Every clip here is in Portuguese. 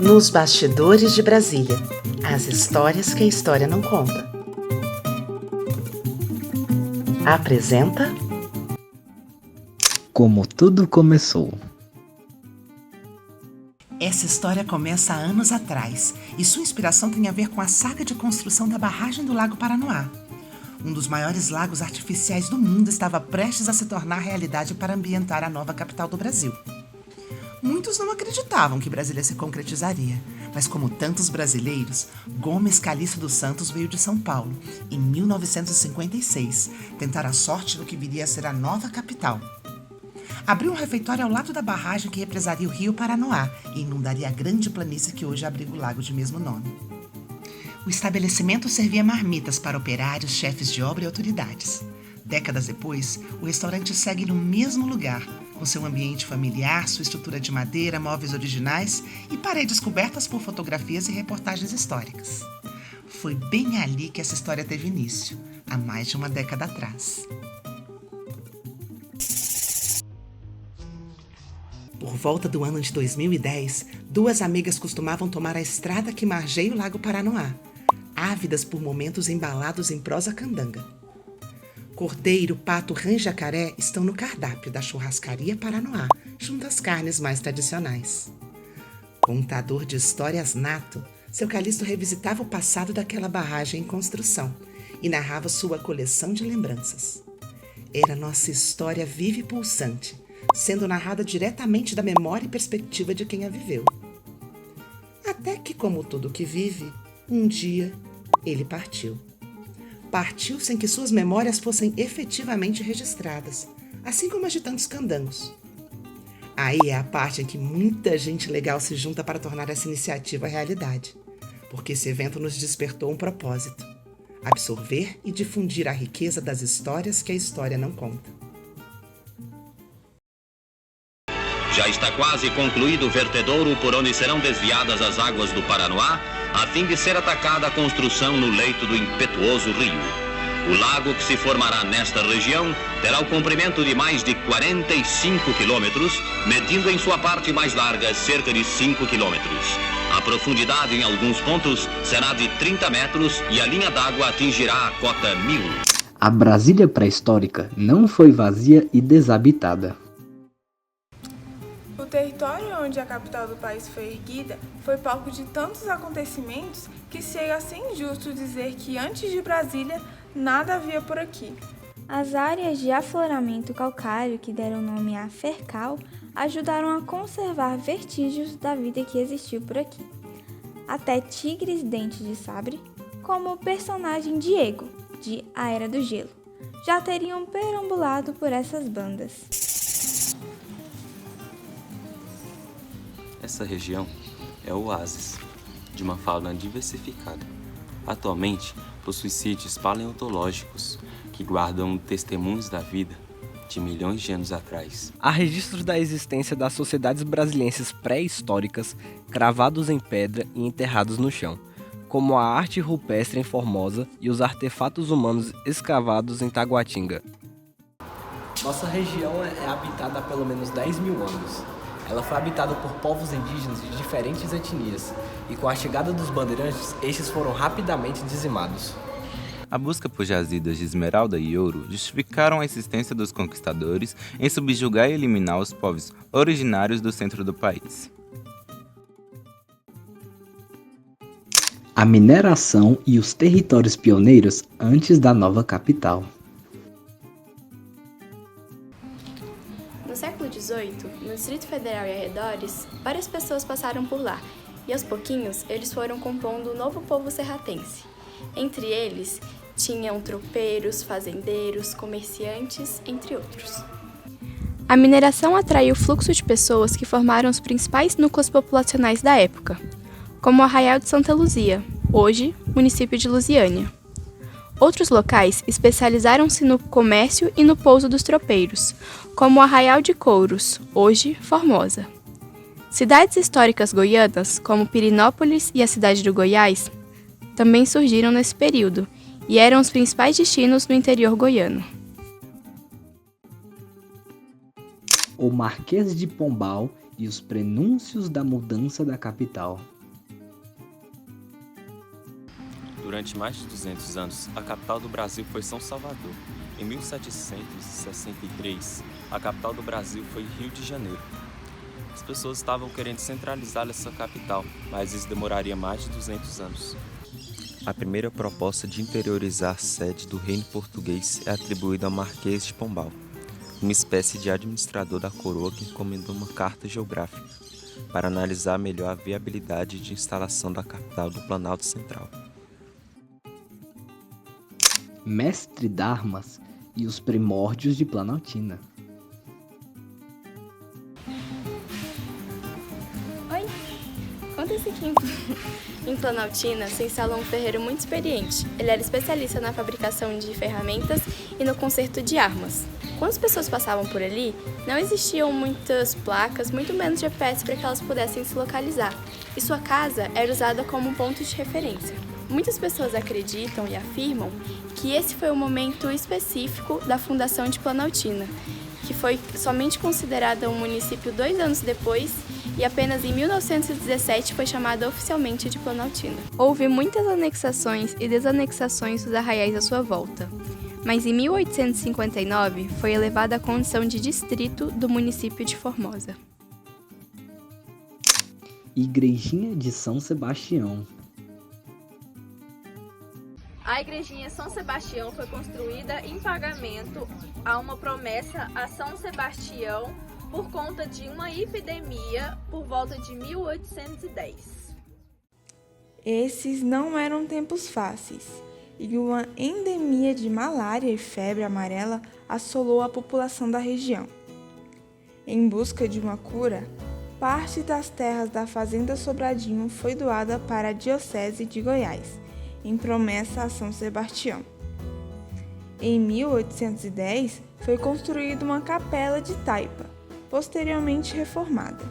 Nos bastidores de Brasília, as histórias que a história não conta. Apresenta Como tudo começou. Essa história começa há anos atrás e sua inspiração tem a ver com a saga de construção da barragem do Lago Paranoá. Um dos maiores lagos artificiais do mundo estava prestes a se tornar realidade para ambientar a nova capital do Brasil. Muitos não acreditavam que Brasília se concretizaria, mas como tantos brasileiros, Gomes Calixto dos Santos veio de São Paulo, em 1956, tentar a sorte no que viria a ser a nova capital. Abriu um refeitório ao lado da barragem que represaria o rio Paranoá e inundaria a grande planície que hoje abriga o lago de mesmo nome. O estabelecimento servia marmitas para operários, chefes de obra e autoridades. Décadas depois, o restaurante segue no mesmo lugar, com seu ambiente familiar, sua estrutura de madeira, móveis originais e paredes cobertas por fotografias e reportagens históricas. Foi bem ali que essa história teve início, há mais de uma década atrás. Por volta do ano de 2010, duas amigas costumavam tomar a estrada que margeia o Lago Paranoá, ávidas por momentos embalados em prosa candanga. Cordeiro, pato, rã e jacaré estão no cardápio da churrascaria Paranoá, junto às carnes mais tradicionais. Contador de histórias nato, seu Calixto revisitava o passado daquela barragem em construção e narrava sua coleção de lembranças. Era nossa história viva e pulsante, sendo narrada diretamente da memória e perspectiva de quem a viveu. Até que, como tudo que vive, um dia ele partiu. Partiu sem que suas memórias fossem efetivamente registradas, assim como as de tantos candangos. Aí é a parte em que muita gente legal se junta para tornar essa iniciativa realidade, porque esse evento nos despertou um propósito: absorver e difundir a riqueza das histórias que a história não conta. Já está quase concluído o vertedouro por onde serão desviadas as águas do Paranoá, a fim de ser atacada a construção no leito do impetuoso rio. O lago que se formará nesta região terá o comprimento de mais de 45 quilômetros, medindo em sua parte mais larga cerca de 5 quilômetros. A profundidade em alguns pontos será de 30 metros e a linha d'água atingirá a cota 1000. A Brasília pré-histórica não foi vazia e desabitada. O território onde a capital do país foi erguida foi palco de tantos acontecimentos que chega a ser injusto dizer que antes de Brasília nada havia por aqui. As áreas de afloramento calcário que deram nome a Fercal ajudaram a conservar vestígios da vida que existiu por aqui. Até tigres dentes de sabre, como o personagem Diego, de A Era do Gelo, já teriam perambulado por essas bandas. Essa região é o oásis de uma fauna diversificada. Atualmente, possui sítios paleontológicos que guardam testemunhos da vida de milhões de anos atrás. Há registros da existência das sociedades brasilienses pré-históricas cravados em pedra e enterrados no chão, como a arte rupestre em Formosa e os artefatos humanos escavados em Taguatinga. Nossa região é habitada há pelo menos 10 mil anos. Ela foi habitada por povos indígenas de diferentes etnias, e com a chegada dos bandeirantes, estes foram rapidamente dizimados. A busca por jazidas de esmeralda e ouro justificaram a existência dos conquistadores em subjugar e eliminar os povos originários do centro do país. A mineração e os territórios pioneiros antes da nova capital. No século XVIII, no Distrito Federal e arredores, várias pessoas passaram por lá, e aos pouquinhos eles foram compondo o novo povo serratense. Entre eles, tinham tropeiros, fazendeiros, comerciantes, entre outros. A mineração atraiu o fluxo de pessoas que formaram os principais núcleos populacionais da época, como o Arraial de Santa Luzia, hoje município de Lusiânia. Outros locais especializaram-se no comércio e no pouso dos tropeiros, como o Arraial de Couros, hoje Formosa. Cidades históricas goianas, como Pirinópolis e a cidade do Goiás, também surgiram nesse período e eram os principais destinos no interior goiano. O Marquês de Pombal e os prenúncios da mudança da capital. Durante mais de 200 anos, a capital do Brasil foi São Salvador. Em 1763, a capital do Brasil foi Rio de Janeiro. As pessoas estavam querendo centralizar essa capital, mas isso demoraria mais de 200 anos. A primeira proposta de interiorizar a sede do reino português é atribuída ao Marquês de Pombal, uma espécie de administrador da coroa que encomendou uma carta geográfica para analisar melhor a viabilidade de instalação da capital do Planalto Central. Mestre d'Armas e os primórdios de Planaltina. Oi, conta-se que em Planaltina se instalou um ferreiro muito experiente. Ele era especialista na fabricação de ferramentas e no conserto de armas. Quando as pessoas passavam por ali, não existiam muitas placas, muito menos GPS para que elas pudessem se localizar. E sua casa era usada como um ponto de referência. Muitas pessoas acreditam e afirmam que esse foi o momento específico da fundação de Planaltina, que foi somente considerada um município 2 anos depois e apenas em 1917 foi chamada oficialmente de Planaltina. Houve muitas anexações e desanexações dos arraiais à sua volta, mas em 1859 foi elevada à condição de distrito do município de Formosa. Igrejinha de São Sebastião. A igrejinha São Sebastião foi construída em pagamento a uma promessa a São Sebastião por conta de uma epidemia por volta de 1810. Esses não eram tempos fáceis, e uma endemia de malária e febre amarela assolou a população da região. Em busca de uma cura, parte das terras da Fazenda Sobradinho foi doada para a Diocese de Goiás, em promessa a São Sebastião. Em 1810, foi construída uma capela de taipa, posteriormente reformada.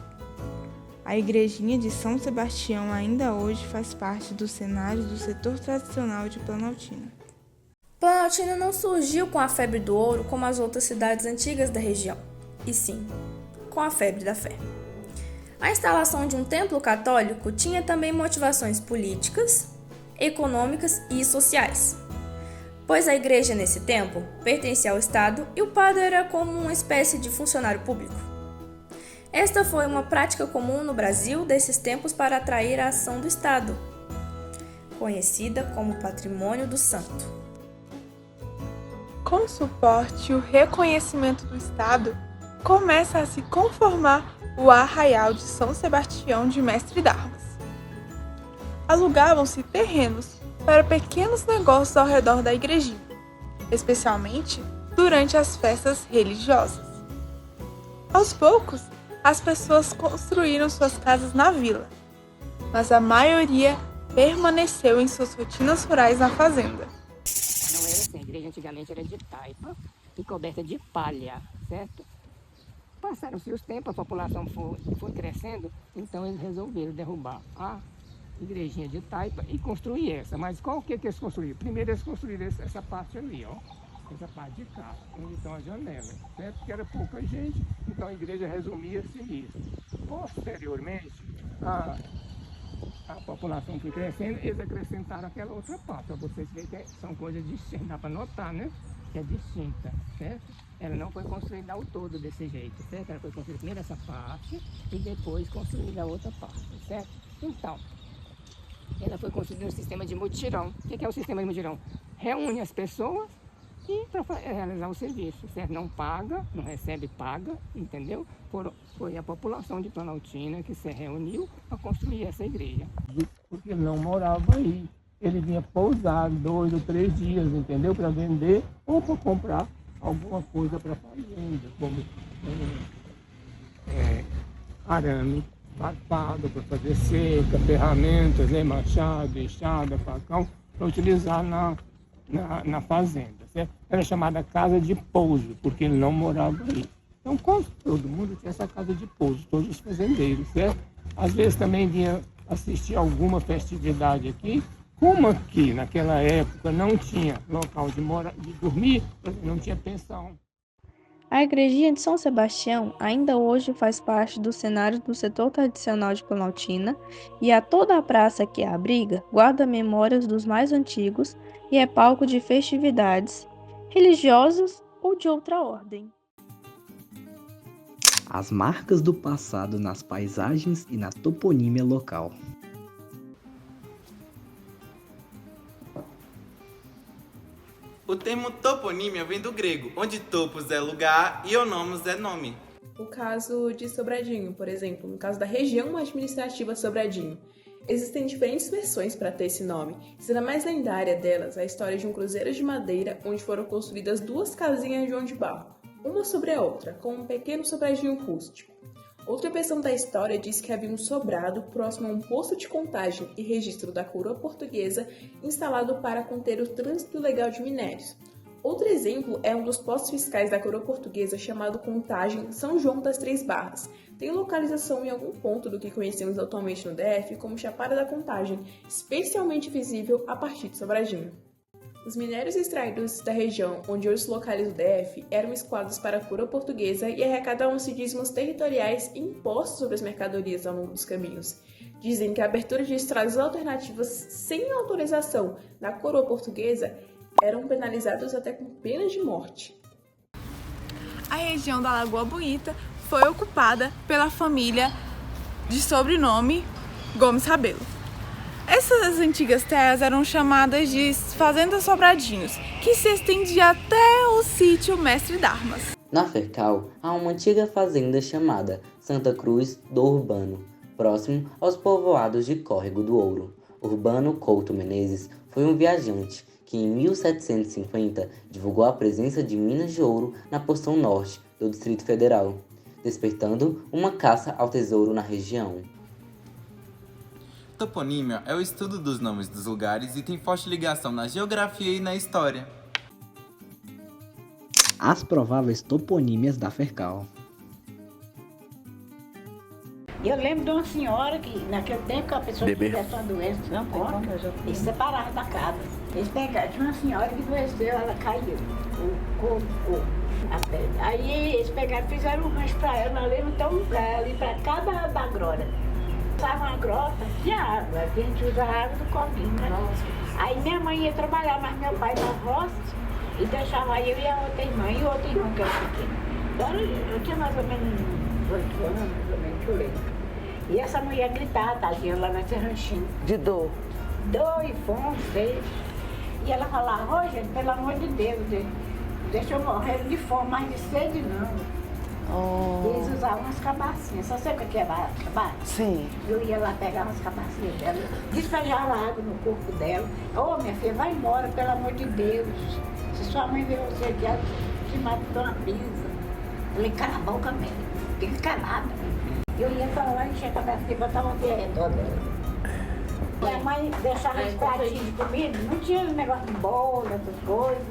A igrejinha de São Sebastião ainda hoje faz parte dos cenários do setor tradicional de Planaltina. Planaltina não surgiu com a febre do ouro como as outras cidades antigas da região, e sim com a febre da fé. A instalação de um templo católico tinha também motivações políticas, econômicas e sociais, pois a igreja nesse tempo pertencia ao Estado e o padre era como uma espécie de funcionário público. Esta foi uma prática comum no Brasil desses tempos para atrair a ação do Estado, conhecida como Patrimônio do Santo. Com o suporte e o reconhecimento do Estado, começa a se conformar o Arraial de São Sebastião de Mestre d'Armas. Alugavam-se terrenos para pequenos negócios ao redor da igrejinha, especialmente durante as festas religiosas. Aos poucos, as pessoas construíram suas casas na vila, mas a maioria permaneceu em suas rotinas rurais na fazenda. Não era assim, a igreja antigamente era de taipa e coberta de palha, certo? Passaram-se os tempos, a população foi crescendo, então eles resolveram derrubar a igrejinha de taipa e construir essa. Mas qual que eles construíram? Primeiro eles construíram essa parte ali, ó. Essa parte de cá, onde estão as janelas, certo? Porque era pouca gente, então a igreja resumia-se nisso. Posteriormente, a população foi crescendo, eles acrescentaram aquela outra parte, para vocês verem que são coisas distintas, dá para notar, né? Que é distinta, certo? Ela não foi construída ao todo desse jeito, certo? Ela foi construída primeiro essa parte e depois construída a outra parte, certo? Então, ela foi construída no sistema de mutirão. O que é o sistema de mutirão? Reúne as pessoas e para realizar o serviço, certo? Não paga, não recebe paga, entendeu? Foi a população de Planaltina que se reuniu a construir essa igreja. Porque ele não morava aí. Ele vinha pousar 2 ou 3 dias, entendeu? Para vender ou para comprar alguma coisa para a fazenda, como arame, farpado para fazer seca, ferramentas, né? Machado, enxada, facão, para utilizar na fazenda. Certo? Era chamada casa de pouso, porque ele não morava aí. Então, quase todo mundo tinha essa casa de pouso, todos os fazendeiros, certo? Às vezes também vinha assistir alguma festividade aqui, como aqui naquela época não tinha local de dormir, não tinha pensão. A igrejinha de São Sebastião ainda hoje faz parte do cenário do setor tradicional de Planaltina e a toda a praça que a abriga guarda memórias dos mais antigos e é palco de festividades religiosas ou de outra ordem. As marcas do passado nas paisagens e na toponímia local. O termo toponímia vem do grego, onde topos é lugar e onomos é nome. O caso de Sobradinho, por exemplo, no caso da região administrativa Sobradinho. Existem diferentes versões para ter esse nome, sendo a mais lendária delas a história de um cruzeiro de madeira onde foram construídas duas casinhas de João de Barro, uma sobre a outra, com um pequeno sobradinho rústico. Outra versão da história diz que havia um sobrado próximo a um posto de contagem e registro da coroa portuguesa instalado para conter o trânsito ilegal de minérios. Outro exemplo é um dos postos fiscais da coroa portuguesa chamado Contagem São João das Três Barras. Tem localização em algum ponto do que conhecemos atualmente no DF como Chapada da Contagem, especialmente visível a partir de Sobradinho. Os minérios extraídos da região onde hoje se localiza o DF eram escoados para a coroa portuguesa e arrecadavam-se dízimos territoriais e impostos sobre as mercadorias ao longo dos caminhos. Dizem que a abertura de estradas alternativas sem autorização da coroa portuguesa eram penalizados até com pena de morte. A região da Lagoa Bonita foi ocupada pela família de sobrenome Gomes Rabelo. Essas antigas terras eram chamadas de Fazendas Sobradinhos, que se estendia até o sítio Mestre Darmas. Na Fercal, há uma antiga fazenda chamada Santa Cruz do Urbano, próximo aos povoados de Córrego do Ouro. Urbano Couto Menezes foi um viajante que em 1750 divulgou a presença de minas de ouro na porção norte do Distrito Federal, despertando uma caça ao tesouro na região. Toponímia é o estudo dos nomes dos lugares e tem forte ligação na geografia e na história. As prováveis toponímias da Fercal. Eu lembro de uma senhora que, naquele tempo que a pessoa tivesse uma doença, não pode, eles separaram da casa. Eles pegaram, tinha uma senhora que adoeceu, ela caiu, o corpo, a pele. Aí eles pegaram e fizeram um rancho para ela, nós levamos então um lugar ali para cada da grota. Passava uma grota, tinha água, a gente usa a água do copinho, né? Aí minha mãe ia trabalhar, mas meu pai na roça e deixava eu e a outra irmã, e outra irmã que era pequena. Agora eu tinha mais ou menos 8 anos, mais ou menos, eu lembro. E essa mulher gritava, tadinha, lá nesse ranchinho. De dor? Dor e fome, fez. E ela falava, ô gente, pelo amor de Deus, deixa eu morrer de fome, mas de sede não. Eles usavam umas cabacinhas, só sei o que é cabaça? Sim. Eu ia lá pegar umas cabacinhas dela, despejava água no corpo dela. Ô minha filha, vai embora, pelo amor de Deus. Se sua mãe vê você aqui, ela te mata por uma pizza. Eu falei, cala a boca mesmo, fica calada. Eu ia pra lá, encher a cabeça e botava aqui ao redor dela. Minha mãe deixava os pratinhos de comida, não tinha negócio de bolo, essas coisas.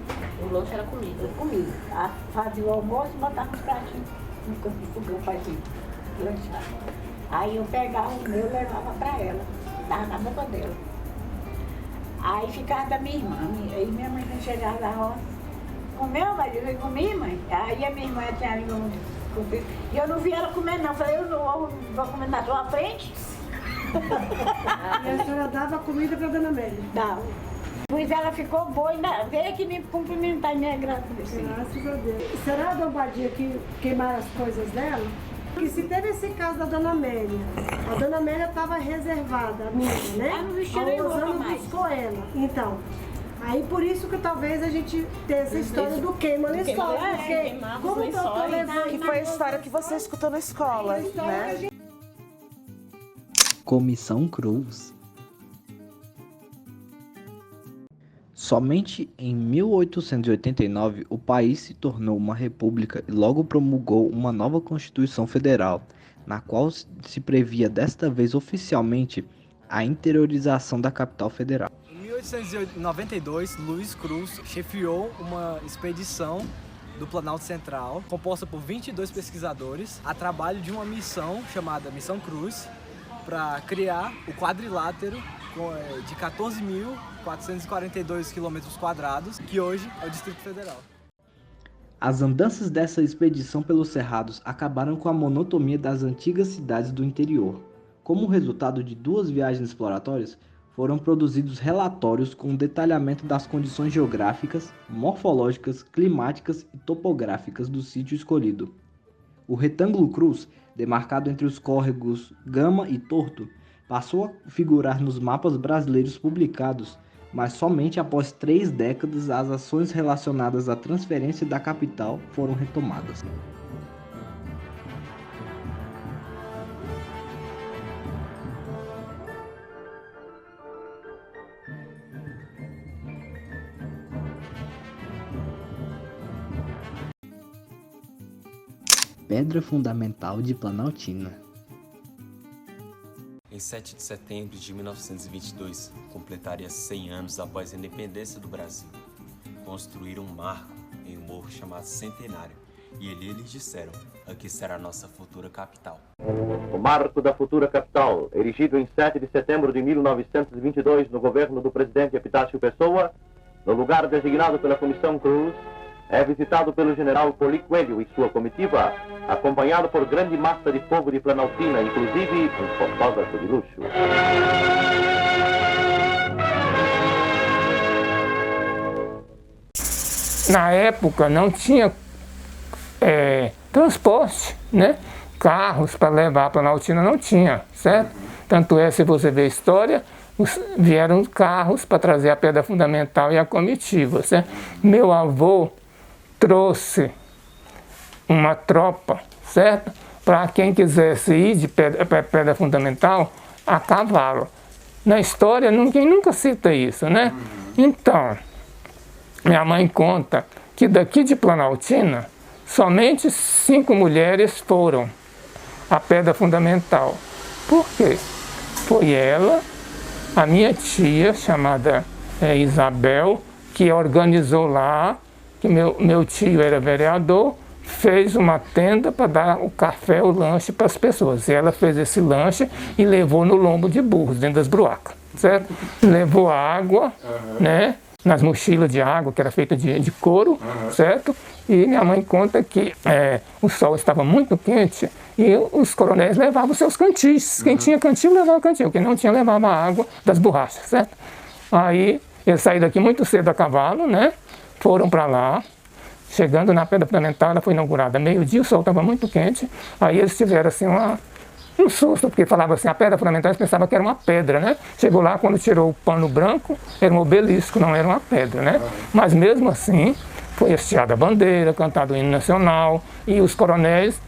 O lanche era comida. Comida. Fazia o almoço e botava os pratinhos no campo de fogão, fazia lanchar. Aí eu pegava o meu e levava pra ela, dava na boca dela. Aí ficava da minha irmã, aí minha mãe não chegava da roça. Comeu, mas eu comi, mãe. Aí a minha irmã tinha ali e eu não vi ela comer, não. Eu falei, eu não vou comer na sua frente. E a senhora dava comida para a dona Amélia? Dava. Pois ela ficou boa, ainda veio aqui me cumprimentar, minha graça. Graças a Deus. Será a dona Badia que queimaram as coisas dela? Porque se teve esse caso da dona Amélia, a dona Amélia estava reservada, a minha, né? Ela não vestiu nem roupa mais. Buscou ela. Então, aí por isso que talvez a gente tenha essa história do queima na escola. Porque como o doutor levou... Que foi a história que você escutou na escola, né? Comissão Cruz. Somente em 1889 o país se tornou uma república e logo promulgou uma nova Constituição Federal, na qual se previa desta vez oficialmente a interiorização da capital federal. Em 1892, Luiz Cruz chefiou uma expedição do Planalto Central, composta por 22 pesquisadores, a trabalho de uma missão chamada Missão Cruz, para criar o quadrilátero de 14.442 km², que hoje é o Distrito Federal. As andanças dessa expedição pelos cerrados acabaram com a monotonia das antigas cidades do interior. Como resultado de 2 viagens exploratórias, foram produzidos relatórios com detalhamento das condições geográficas, morfológicas, climáticas e topográficas do sítio escolhido. O retângulo cruz, demarcado entre os córregos Gama e Torto, passou a figurar nos mapas brasileiros publicados, mas somente após 3 décadas as ações relacionadas à transferência da capital foram retomadas. Pedra fundamental de Planaltina. Em 7 de setembro de 1922, completaria 100 anos após a independência do Brasil. Construíram um marco em um morro chamado Centenário, e ali eles disseram: aqui será a nossa futura capital. O marco da futura capital, erigido em 7 de setembro de 1922 no governo do presidente Epitácio Pessoa, no lugar designado pela Comissão Cruz, é visitado pelo general Poli Coelho e sua comitiva, acompanhado por grande massa de povo de Planaltina, inclusive um fotógrafo de luxo. Na época não tinha transporte, né? Carros para levar a Planaltina não tinha, certo? Tanto é, se você ver a história, vieram carros para trazer a pedra fundamental e a comitiva, certo? Meu avô trouxe uma tropa, certo? Para quem quisesse ir de pedra fundamental a cavalo. Na história, ninguém nunca cita isso, né? Então, minha mãe conta que daqui de Planaltina, somente 5 mulheres foram à pedra fundamental. Por quê? Foi ela, a minha tia, chamada Isabel, que organizou lá, que meu tio era vereador, fez uma tenda para dar o café, o lanche para as pessoas. E ela fez esse lanche e levou no lombo de burros, dentro das bruacas, certo? Levou água, né? Nas mochilas de água, que era feita de couro, certo? E minha mãe conta que o sol estava muito quente e os coronéis levavam seus cantis. Quem tinha cantil, levava cantil. Quem não tinha, levava água das borrachas, certo? Aí, eles saíram daqui muito cedo a cavalo, né? Foram para lá, chegando na pedra fundamental, ela foi inaugurada meio-dia, o sol estava muito quente, aí eles tiveram assim um susto, porque falava assim, a pedra fundamental, eles pensavam que era uma pedra, né? Chegou lá, quando tirou o pano branco, era um obelisco, não era uma pedra, né? Mas mesmo assim, foi hasteada a bandeira, cantado o hino nacional, e os coronéis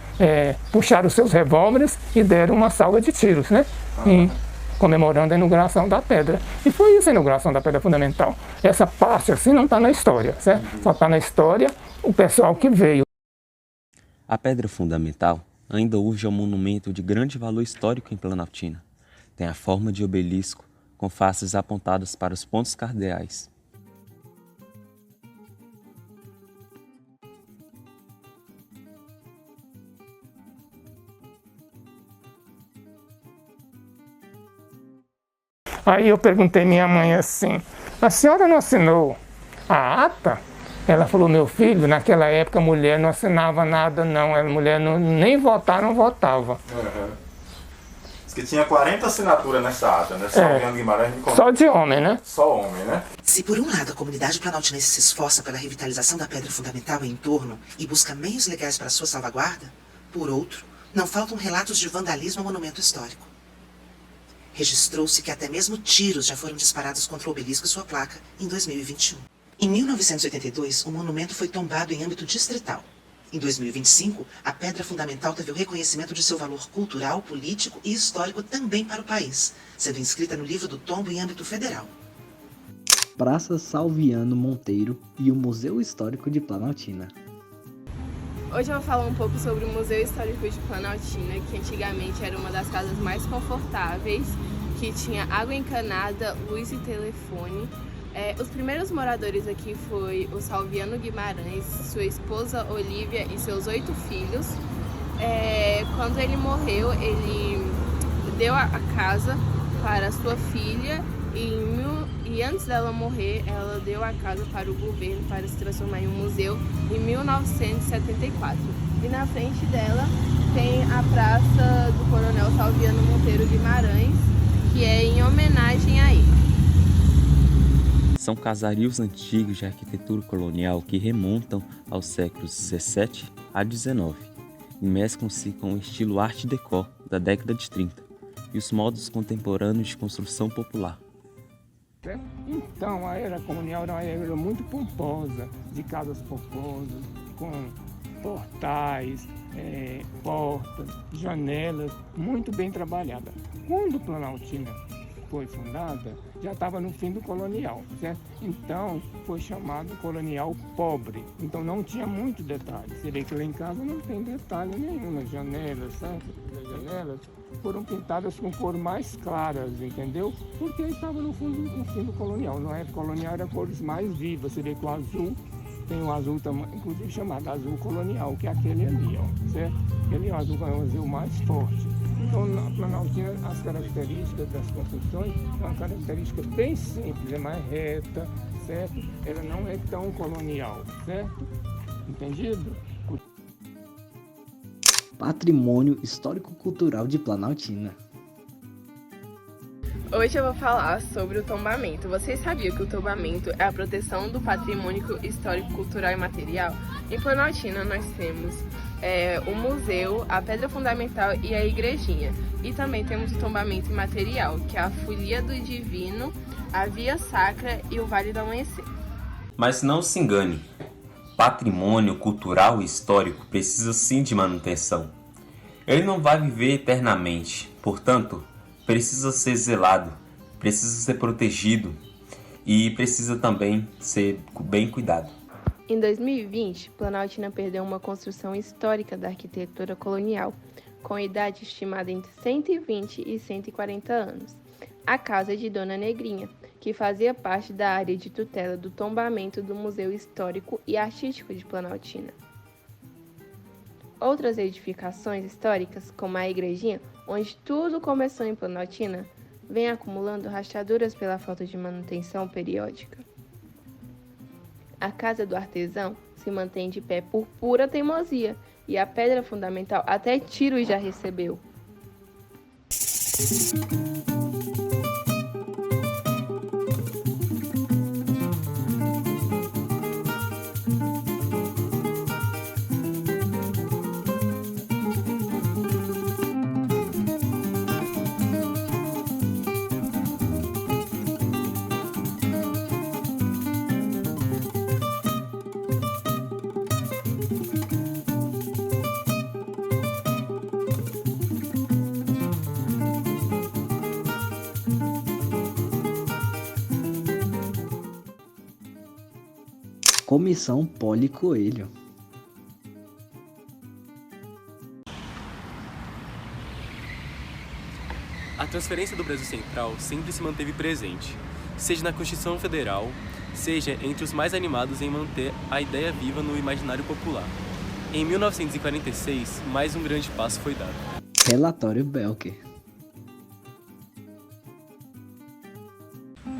puxaram os seus revólveres e deram uma salva de tiros, né? Comemorando a inauguração da pedra. E foi isso a inauguração da pedra fundamental. Essa parte assim não está na história, certo? Só está na história o pessoal que veio. A pedra fundamental ainda hoje é um monumento de grande valor histórico em Planaltina. Tem a forma de obelisco, com faces apontadas para os pontos cardeais. Aí eu perguntei à minha mãe assim, a senhora não assinou a ata? Ela falou, meu filho, naquela época a mulher não assinava nada não, a mulher nem votar não votava. Diz que tinha 40 assinaturas nessa ata, né? Salviano Guimarães me contou. Só de homem, né? Só homem, né? Se por um lado a comunidade planaltinense se esforça pela revitalização da pedra fundamental em torno e busca meios legais para sua salvaguarda, por outro, não faltam relatos de vandalismo ao monumento histórico. Registrou-se que até mesmo tiros já foram disparados contra o obelisco e sua placa em 2021. Em 1982, o monumento foi tombado em âmbito distrital. Em 2025, a pedra fundamental teve o reconhecimento de seu valor cultural, político e histórico também para o país, sendo inscrita no livro do tombo em âmbito federal. Praça Salviano Monteiro e o Museu Histórico de Planaltina. Hoje eu vou falar um pouco sobre o Museu Histórico de Planaltina, que antigamente era uma das casas mais confortáveis, que tinha água encanada, luz e telefone. Os primeiros moradores aqui foi o Salviano Guimarães, sua esposa Olívia e seus 8 filhos. Quando ele morreu, ele deu a casa para sua filha e antes dela morrer, ela deu a casa para o governo para se transformar em um museu em 1974. E na frente dela tem a Praça do Coronel Salviano Monteiro Guimarães, que é em homenagem a ele. São casarios antigos de arquitetura colonial que remontam aos séculos 17 a 19 e mesclam-se com o estilo Art Deco da década de 30 e os modos contemporâneos de construção popular. Então, a era colonial era uma era muito pomposa, de casas pomposas, com portais, portas, janelas, muito bem trabalhada. Quando Planaltina foi fundada, já estava no fim do colonial, certo? Então, foi chamado colonial pobre. Então, não tinha muito detalhe. Você vê que lá em casa não tem detalhe nenhum nas janelas, certo? As janelas foram pintadas com cor mais claras, entendeu? Porque estava no fim do colonial. Na época colonial eram cores mais vivas. Você vê que o azul tem um azul, inclusive chamado azul colonial, que é aquele ali, ó, certo? Aquele é o azul mais forte. Então, na Planaltina, as características das construções são uma característica bem simples, é mais reta, certo? Ela não é tão colonial, certo? Entendido? Patrimônio Histórico-Cultural de Planaltina. Hoje eu vou falar sobre o tombamento. Vocês sabiam que o tombamento é a proteção do patrimônio histórico, cultural e material? Em Planaltina nós temos o museu, a pedra fundamental e a igrejinha. E também temos o tombamento imaterial, que é a Folia do Divino, a Via Sacra e o Vale do Amanhecer. Mas não se engane, patrimônio cultural e histórico precisa sim de manutenção. Ele não vai viver eternamente, portanto, precisa ser zelado, precisa ser protegido e precisa também ser bem cuidado. Em 2020, Planaltina perdeu uma construção histórica da arquitetura colonial, com idade estimada entre 120 e 140 anos, a Casa de Dona Negrinha, que fazia parte da área de tutela do tombamento do Museu Histórico e Artístico de Planaltina. Outras edificações históricas, como a igrejinha, onde tudo começou em Planaltina, vem acumulando rachaduras pela falta de manutenção periódica. A Casa do Artesão se mantém de pé por pura teimosia e a pedra fundamental até tiros já recebeu. Comissão Poli Coelho. A transferência do Brasil Central sempre se manteve presente, seja na Constituição Federal, seja entre os mais animados em manter a ideia viva no imaginário popular. Em 1946, mais um grande passo foi dado. Relatório Belker.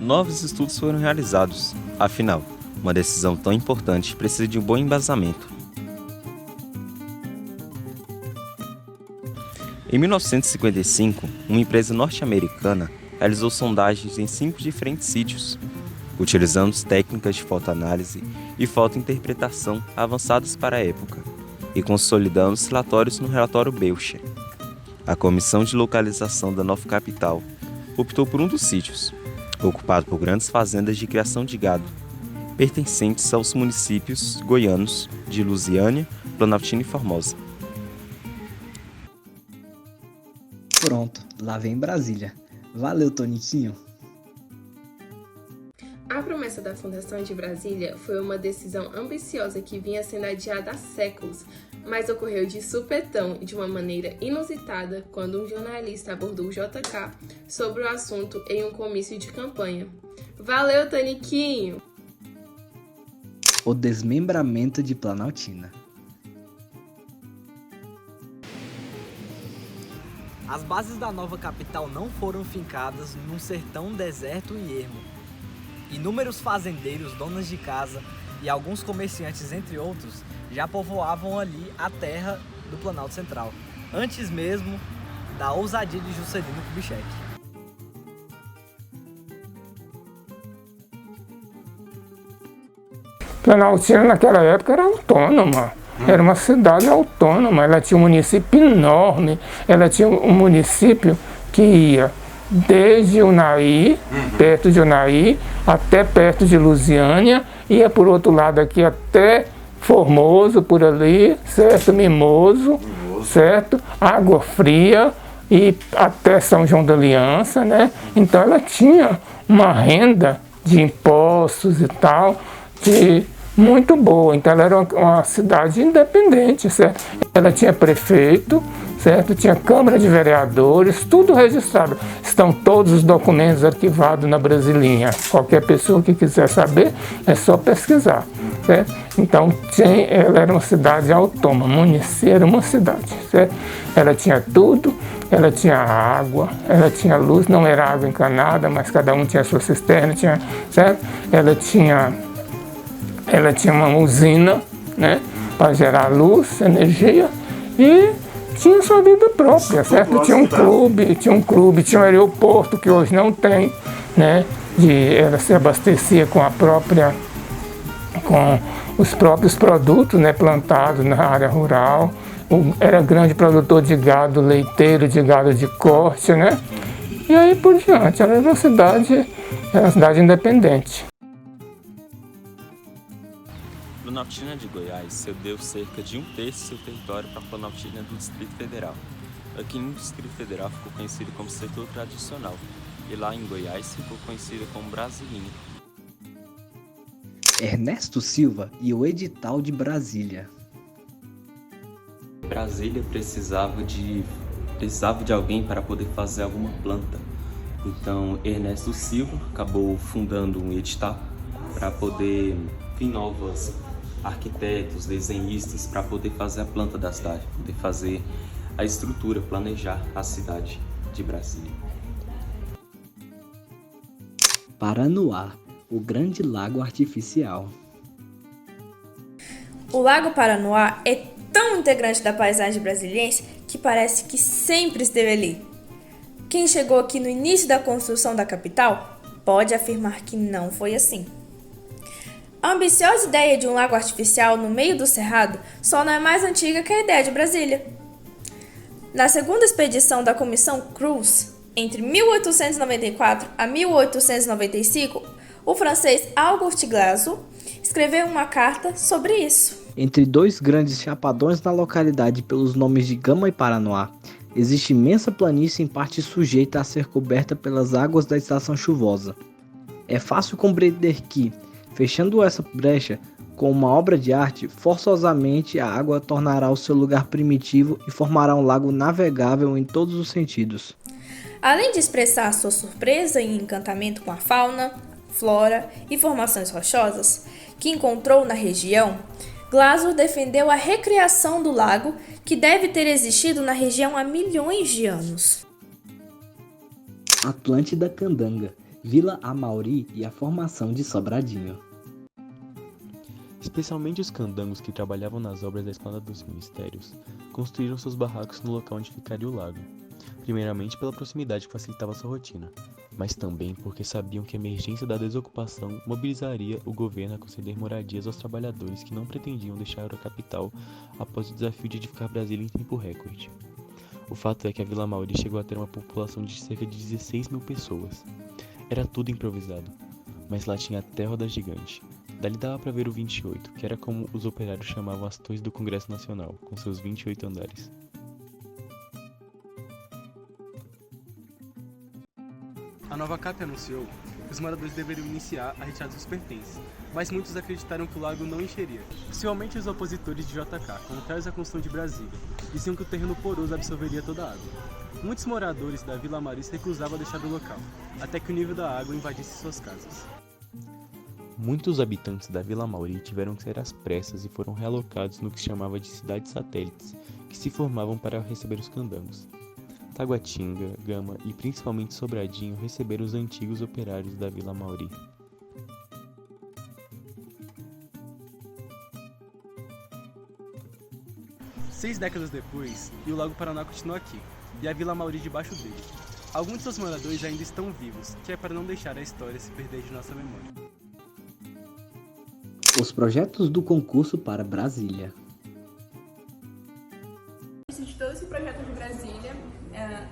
Novos estudos foram realizados, afinal, uma decisão tão importante precisa de um bom embasamento. Em 1955, uma empresa norte-americana realizou sondagens em 5 diferentes sítios, utilizando técnicas de fotoanálise e fotointerpretação avançadas para a época, e consolidando os relatórios no relatório Belcher. A Comissão de Localização da nova capital optou por um dos sítios, ocupado por grandes fazendas de criação de gado, pertencentes aos municípios goianos de Lusiânia, Planaltina e Formosa. Pronto, lá vem Brasília. Valeu, Toniquinho. A promessa da fundação de Brasília foi uma decisão ambiciosa que vinha sendo adiada há séculos, mas ocorreu de supetão e de uma maneira inusitada quando um jornalista abordou o JK sobre o assunto em um comício de campanha. Valeu, Toniquinho! O desmembramento de Planaltina. As bases da nova capital não foram fincadas num sertão deserto e ermo. Inúmeros fazendeiros, donas de casa e alguns comerciantes, entre outros, já povoavam ali a terra do Planalto Central, antes mesmo da ousadia de Juscelino Kubitschek. Planaltina naquela época era autônoma, era uma cidade autônoma, ela tinha um município enorme, ela tinha um município que ia desde Unai, perto de Unai, até perto de Lusiânia, ia por outro lado aqui até Formoso, por ali, certo? Mimoso, certo? Água Fria e até São João da Aliança, né? Então ela tinha uma renda de impostos e tal, muito boa. Então ela era uma cidade independente, certo? Ela tinha prefeito, certo? Tinha Câmara de Vereadores, tudo registrado. Estão todos os documentos arquivados na Brasilinha. Qualquer pessoa que quiser saber, é só pesquisar, certo? Então ela era uma cidade autônoma, era uma cidade, certo? Ela tinha tudo, ela tinha água, ela tinha luz, não era água encanada, mas cada um tinha a sua cisterna, certo? Ela tinha uma usina, né, para gerar luz, energia, e tinha sua vida própria, certo? Tinha um clube, tinha um aeroporto que hoje não tem, né? Ela se abastecia com os próprios produtos, né, plantados na área rural. Era grande produtor de gado leiteiro, de gado de corte, né? E aí por diante, ela era uma cidade independente. Planaltina de Goiás cedeu cerca de 1/3 do seu território para a Planaltina do Distrito Federal. Aqui no Distrito Federal ficou conhecido como setor tradicional, e lá em Goiás ficou conhecido como Brasilinha. Ernesto Silva e o Edital de Brasília. Brasília precisava de alguém para poder fazer alguma planta. Então Ernesto Silva acabou fundando um edital para poder vir novos arquitetos, desenhistas, para poder fazer a planta da cidade, poder fazer a estrutura, planejar a cidade de Brasília. Paranoá, o grande lago artificial. O Lago Paranoá é tão integrante da paisagem brasiliense que parece que sempre esteve ali. Quem chegou aqui no início da construção da capital pode afirmar que não foi assim. A ambiciosa ideia de um lago artificial no meio do cerrado só não é mais antiga que a ideia de Brasília. Na segunda expedição da Comissão Cruz, entre 1894 a 1895, o francês Auguste Glazo escreveu uma carta sobre isso. Entre dois grandes chapadões na localidade pelos nomes de Gama e Paranoá, existe imensa planície em parte sujeita a ser coberta pelas águas da estação chuvosa. É fácil compreender que, fechando essa brecha com uma obra de arte, forçosamente a água tornará o seu lugar primitivo e formará um lago navegável em todos os sentidos. Além de expressar sua surpresa e encantamento com a fauna, flora e formações rochosas que encontrou na região, Glazo defendeu a recriação do lago, que deve ter existido na região há milhões de anos. Atlântida Candanga, Vila Amauri e a formação de Sobradinho. Especialmente os candangos que trabalhavam nas obras da Esplanada dos Ministérios, construíram seus barracos no local onde ficaria o lago, primeiramente pela proximidade que facilitava sua rotina, mas também porque sabiam que a emergência da desocupação mobilizaria o governo a conceder moradias aos trabalhadores que não pretendiam deixar a capital após o desafio de edificar Brasília em tempo recorde. O fato é que a Vila Amauri chegou a ter uma população de cerca de 16 mil pessoas. Era tudo improvisado, mas lá tinha até roda gigante. Dali dava para ver o 28, que era como os operários chamavam as torres do Congresso Nacional, com seus 28 andares. A nova CAP anunciou que os moradores deveriam iniciar a retirada dos pertences, mas muitos acreditaram que o lago não encheria. Principalmente os opositores de JK, contrários à construção de Brasília, diziam que o terreno poroso absorveria toda a água. Muitos moradores da Vila Amauri se recusavam a deixar o local, até que o nível da água invadisse suas casas. Muitos habitantes da Vila Amauri tiveram que sair às pressas e foram realocados no que se chamava de cidades satélites, que se formavam para receber os candangos. Taguatinga, Gama e principalmente Sobradinho receberam os antigos operários da Vila Amauri. 6 décadas depois, e o Lago Paranoá continua aqui, e a Vila Mauri debaixo dele. Alguns de seus moradores ainda estão vivos, que é para não deixar a história se perder de nossa memória. Os projetos do concurso para Brasília. De todo esse projeto de Brasília,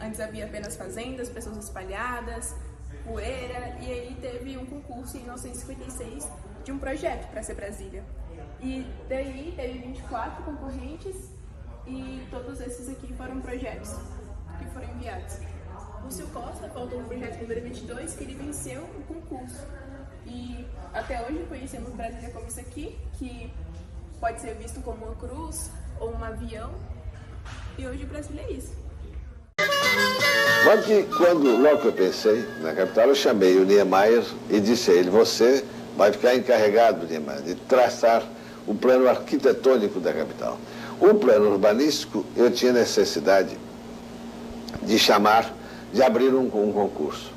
antes havia apenas fazendas, pessoas espalhadas, poeira, e aí teve um concurso em 1956 de um projeto para ser Brasília. E daí teve 24 concorrentes e todos esses aqui foram projetos que foram enviados. O Sil Costa faltou o projeto número 22, que ele venceu o concurso. E até hoje conhecemos Brasília como isso aqui, que pode ser visto como uma cruz ou um avião. E hoje Brasília é isso. Mas que logo que eu pensei na capital, eu chamei o Niemeyer e disse a ele: você vai ficar encarregado, Niemeyer, de traçar o plano arquitetônico da capital. O plano urbanístico, eu tinha necessidade de abrir um concurso.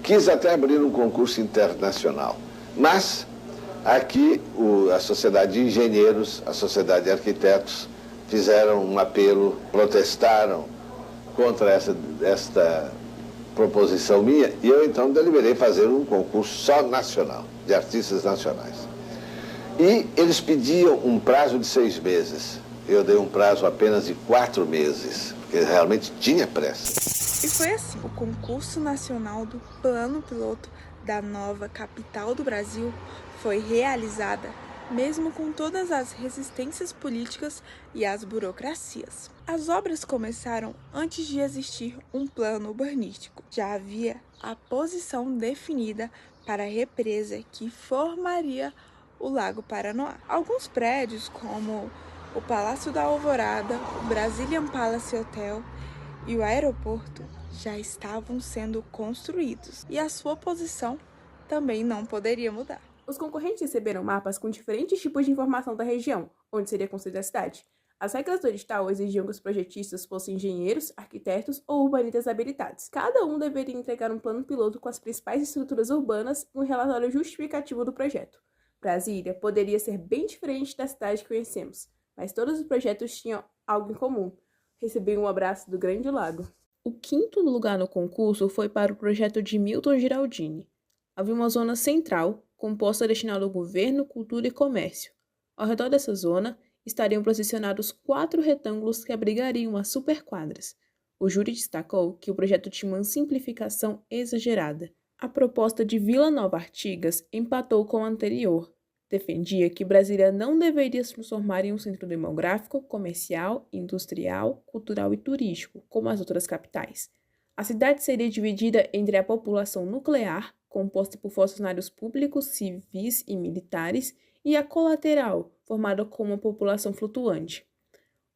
Quis até abrir um concurso internacional, mas aqui a Sociedade de Engenheiros, a Sociedade de Arquitetos fizeram um apelo, protestaram contra esta proposição minha, e eu então deliberei fazer um concurso só nacional, de artistas nacionais. E eles pediam um prazo de 6 meses. Eu dei um prazo apenas de 4 meses, porque realmente tinha pressa. E foi assim, o concurso nacional do Plano Piloto da nova capital do Brasil foi realizada, mesmo com todas as resistências políticas e as burocracias. As obras começaram antes de existir um plano urbanístico. Já havia a posição definida para a represa que formaria o Lago Paranoá. Alguns prédios, como o Palácio da Alvorada, o Brazilian Palace Hotel e o aeroporto, já estavam sendo construídos, e a sua posição também não poderia mudar. Os concorrentes receberam mapas com diferentes tipos de informação da região, onde seria construída a cidade. As regras do edital exigiam que os projetistas fossem engenheiros, arquitetos ou urbanistas habilitados. Cada um deveria entregar um plano piloto com as principais estruturas urbanas e um relatório justificativo do projeto. Brasília poderia ser bem diferente da cidade que conhecemos, mas todos os projetos tinham algo em comum: receber um abraço do Grande Lago. O 5º lugar no concurso foi para o projeto de Milton Giraldini. Havia uma zona central, composta destinada ao governo, cultura e comércio. Ao redor dessa zona, estariam posicionados 4 retângulos que abrigariam as superquadras. O júri destacou que o projeto tinha uma simplificação exagerada. A proposta de Vila Nova Artigas empatou com a anterior. Defendia que Brasília não deveria se transformar em um centro demográfico, comercial, industrial, cultural e turístico, como as outras capitais. A cidade seria dividida entre a população nuclear, composta por funcionários públicos, civis e militares, e a colateral, formada com uma população flutuante.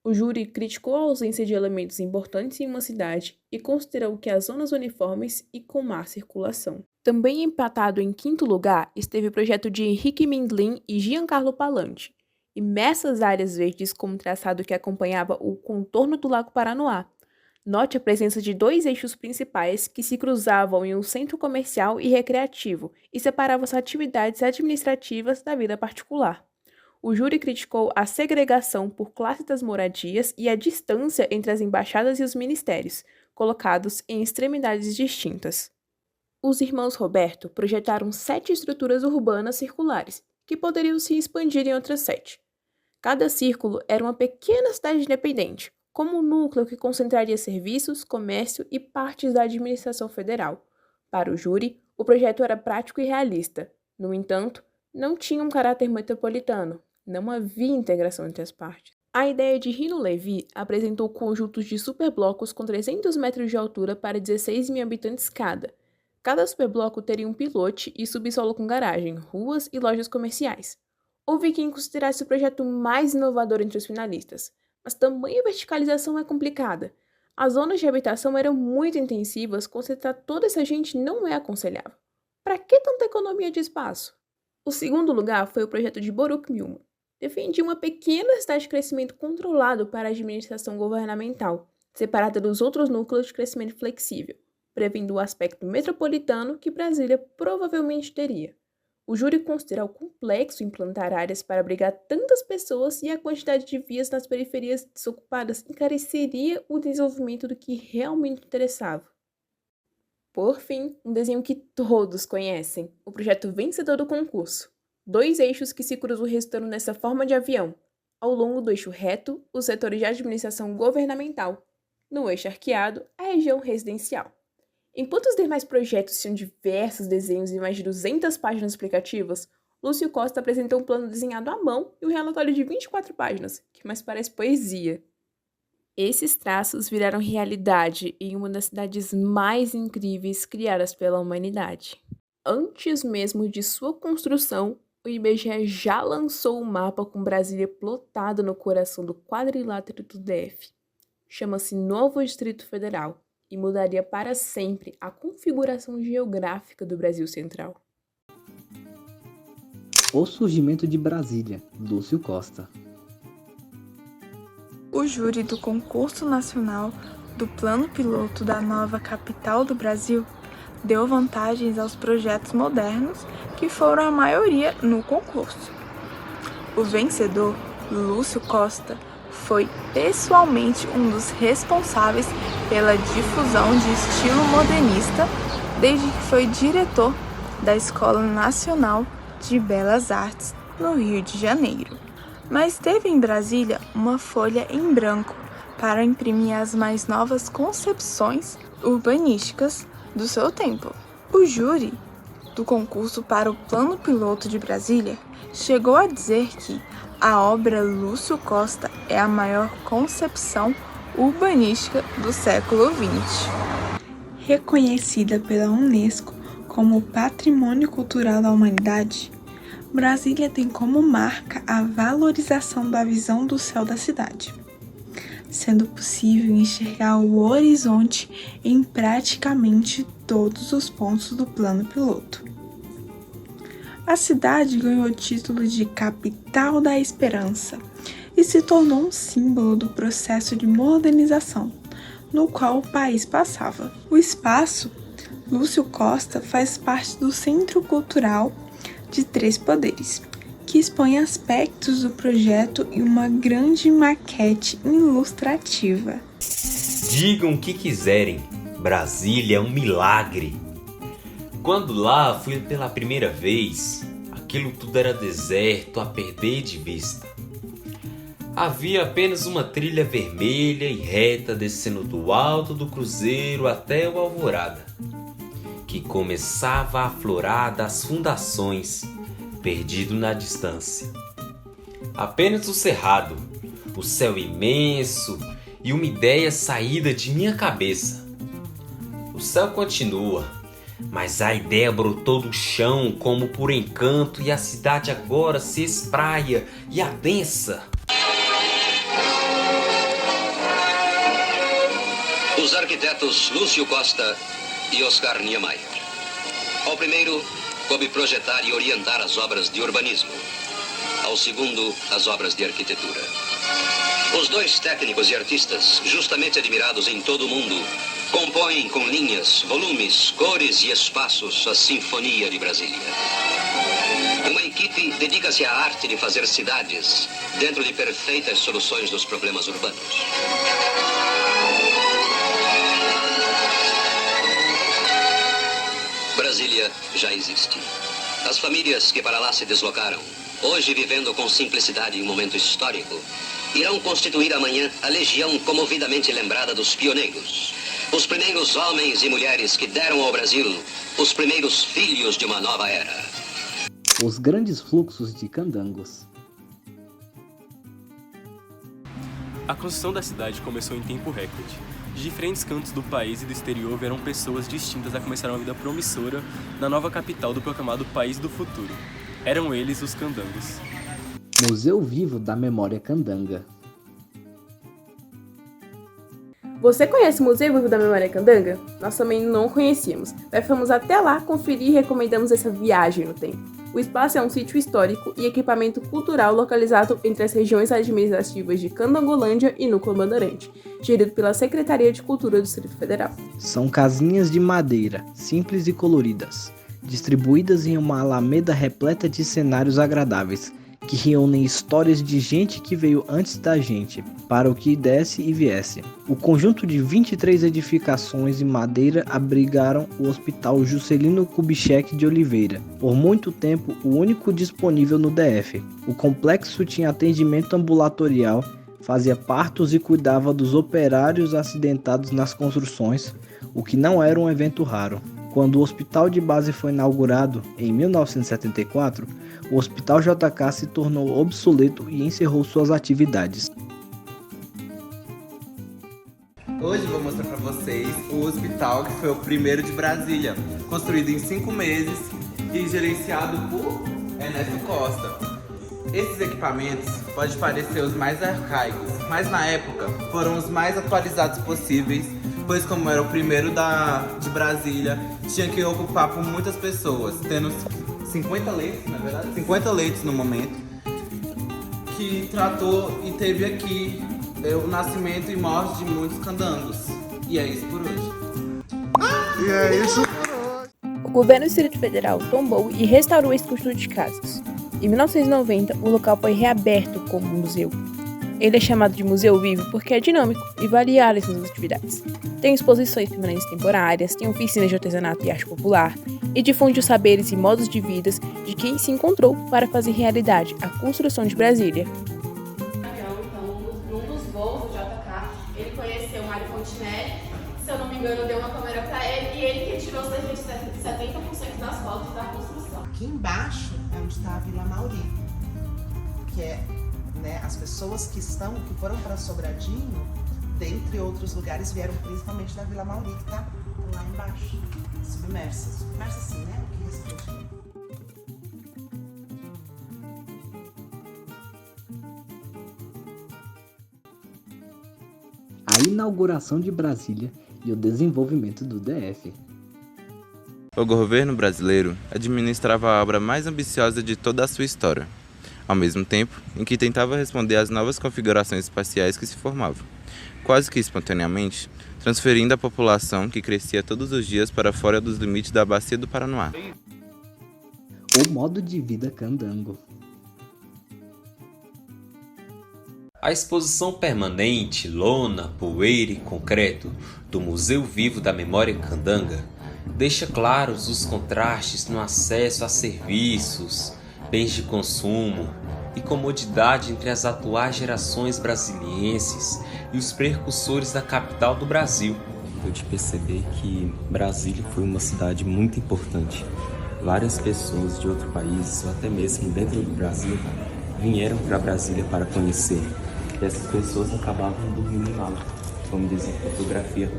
O júri criticou a ausência de elementos importantes em uma cidade e considerou que as zonas uniformes e com má circulação. Também empatado em 5º lugar esteve o projeto de Henrique Mindlin e Giancarlo Palante. Imensas áreas verdes como traçado que acompanhava o contorno do Lago Paranoá. Note a presença de 2 eixos principais que se cruzavam em um centro comercial e recreativo e separavam as atividades administrativas da vida particular. O júri criticou a segregação por classe das moradias e a distância entre as embaixadas e os ministérios, colocados em extremidades distintas. Os irmãos Roberto projetaram 7 estruturas urbanas circulares, que poderiam se expandir em outras 7. Cada círculo era uma pequena cidade independente, como um núcleo que concentraria serviços, comércio e partes da administração federal. Para o júri, o projeto era prático e realista. No entanto, não tinha um caráter metropolitano. Não havia integração entre as partes. A ideia de Rino Levi apresentou conjuntos de superblocos com 300 metros de altura para 16 mil habitantes cada. Cada superbloco teria um pilote e subsolo com garagem, ruas e lojas comerciais. Houve quem considerasse o projeto mais inovador entre os finalistas, mas tamanha verticalização é complicada. As zonas de habitação eram muito intensivas, concentrar toda essa gente não é aconselhável. Para que tanta economia de espaço? O 2º lugar foi o projeto de Baruch Milman. Defendia uma pequena cidade de crescimento controlado para a administração governamental, separada dos outros núcleos de crescimento flexível, prevendo o aspecto metropolitano que Brasília provavelmente teria. O júri considerou complexo implantar áreas para abrigar tantas pessoas e a quantidade de vias nas periferias desocupadas encareceria o desenvolvimento do que realmente interessava. Por fim, um desenho que todos conhecem, o projeto vencedor do concurso. 2 eixos que se cruzam resultando nessa forma de avião. Ao longo do eixo reto, os setores de administração governamental. No eixo arqueado, a região residencial. Enquanto os demais projetos tinham diversos desenhos e mais de 200 páginas explicativas, Lúcio Costa apresentou um plano desenhado à mão e um relatório de 24 páginas, que mais parece poesia. Esses traços viraram realidade em uma das cidades mais incríveis criadas pela humanidade. Antes mesmo de sua construção, o IBGE já lançou um mapa com Brasília plotada no coração do quadrilátero do DF. Chama-se Novo Distrito Federal e mudaria para sempre a configuração geográfica do Brasil Central. O surgimento de Brasília, Lúcio Costa. O júri do Concurso Nacional do Plano Piloto da nova capital do Brasil deu vantagens aos projetos modernos que foram a maioria no concurso. O vencedor, Lúcio Costa, foi pessoalmente um dos responsáveis pela difusão de estilo modernista desde que foi diretor da Escola Nacional de Belas Artes no Rio de Janeiro. Mas teve em Brasília uma folha em branco para imprimir as mais novas concepções urbanísticas do seu tempo. O júri do concurso para o Plano Piloto de Brasília chegou a dizer que a obra Lúcio Costa é a maior concepção urbanística do século XX. Reconhecida pela Unesco como Patrimônio Cultural da Humanidade, Brasília tem como marca a valorização da visão do céu da cidade, sendo possível enxergar o horizonte em praticamente todos os pontos do plano piloto. A cidade ganhou o título de Capital da Esperança e se tornou um símbolo do processo de modernização no qual o país passava. O espaço Lúcio Costa faz parte do Centro Cultural de 3 Poderes, que expõe aspectos do projeto e uma grande maquete ilustrativa. Digam o que quiserem, Brasília é um milagre. Quando lá fui pela primeira vez, aquilo tudo era deserto a perder de vista. Havia apenas uma trilha vermelha e reta descendo do alto do Cruzeiro até o Alvorada, que começava a aflorar das fundações, perdido na distância. Apenas o cerrado, o céu imenso e uma ideia saída de minha cabeça. O céu continua, mas a ideia brotou do chão como por encanto e a cidade agora se espraia e adensa. Os arquitetos Lúcio Costa e Oscar Niemeyer. Ao primeiro, coube projetar e orientar as obras de urbanismo. Ao segundo, as obras de arquitetura. Os 2 técnicos e artistas, justamente admirados em todo o mundo, compõem com linhas, volumes, cores e espaços a Sinfonia de Brasília. Uma equipe dedica-se à arte de fazer cidades dentro de perfeitas soluções dos problemas urbanos. Brasília já existe. As famílias que para lá se deslocaram, hoje vivendo com simplicidade em um momento histórico, irão constituir amanhã a legião comovidamente lembrada dos pioneiros. Os primeiros homens e mulheres que deram ao Brasil os primeiros filhos de uma nova era. Os grandes fluxos de candangos. A construção da cidade começou em tempo recorde. De diferentes cantos do país e do exterior vieram pessoas distintas a começar uma vida promissora na nova capital do proclamado País do Futuro. Eram eles os candangos. Museu Vivo da Memória Candanga. Você conhece o Museu Vivo da Memória Candanga? Nós também não conhecíamos, mas fomos até lá conferir e recomendamos essa viagem no tempo. O espaço é um sítio histórico e equipamento cultural localizado entre as regiões administrativas de Candangolândia e Núcleo Bandeirante, gerido pela Secretaria de Cultura do Distrito Federal. São casinhas de madeira, simples e coloridas, distribuídas em uma alameda repleta de cenários agradáveis, que reúnem histórias de gente que veio antes da gente, para o que desse e viesse. O conjunto de 23 edificações de madeira abrigaram o Hospital Juscelino Kubitschek de Oliveira, por muito tempo o único disponível no DF. O complexo tinha atendimento ambulatorial, fazia partos e cuidava dos operários acidentados nas construções, o que não era um evento raro. Quando o hospital de base foi inaugurado, em 1974, o Hospital JK se tornou obsoleto e encerrou suas atividades. Hoje vou mostrar para vocês o hospital que foi o primeiro de Brasília, construído em 5 meses e gerenciado por Ernesto Costa. Esses equipamentos podem parecer os mais arcaicos, mas na época foram os mais atualizados possíveis, pois como era o primeiro de Brasília, tinha que ocupar por muitas pessoas, tendo 50 leitos, na verdade, 50 leitos no momento, que tratou e teve aqui o nascimento e morte de muitos candangos. E é isso por hoje. E é isso. O governo do Distrito Federal tombou e restaurou esse conjunto de casas. Em 1990, o local foi reaberto como museu. Ele é chamado de Museu Vivo porque é dinâmico e variado em suas atividades. Tem exposições permanentes temporárias, tem oficinas de artesanato e arte popular, e difunde os saberes e modos de vida de quem se encontrou para fazer realidade a construção de Brasília. Então, num dos voos do JK, ele conheceu Mário Fontinelli, se eu não me engano, deu uma câmera para ele, e ele que tirou cerca de 70% das fotos da construção. Aqui embaixo é onde está a Vila Mauri, que é, né, as pessoas que foram para Sobradinho, dentre outros lugares, vieram principalmente da Vila Mauri, que está lá embaixo, submersa. Submersa assim, né? O que respeita. A inauguração de Brasília e o desenvolvimento do DF. O governo brasileiro administrava a obra mais ambiciosa de toda a sua história, ao mesmo tempo em que tentava responder às novas configurações espaciais que se formavam, quase que espontaneamente, transferindo a população que crescia todos os dias para fora dos limites da Bacia do Paranoá. O modo de vida candango. A exposição permanente, lona, poeira e concreto do Museu Vivo da Memória Candanga deixa claros os contrastes no acesso a serviços, bens de consumo e comodidade entre as atuais gerações brasilienses e os precursores da capital do Brasil. Pude perceber que Brasília foi uma cidade muito importante. Várias pessoas de outros países, ou até mesmo dentro do Brasil, vieram para Brasília para conhecer. E essas pessoas acabavam dormindo lá, como diz a fotografia.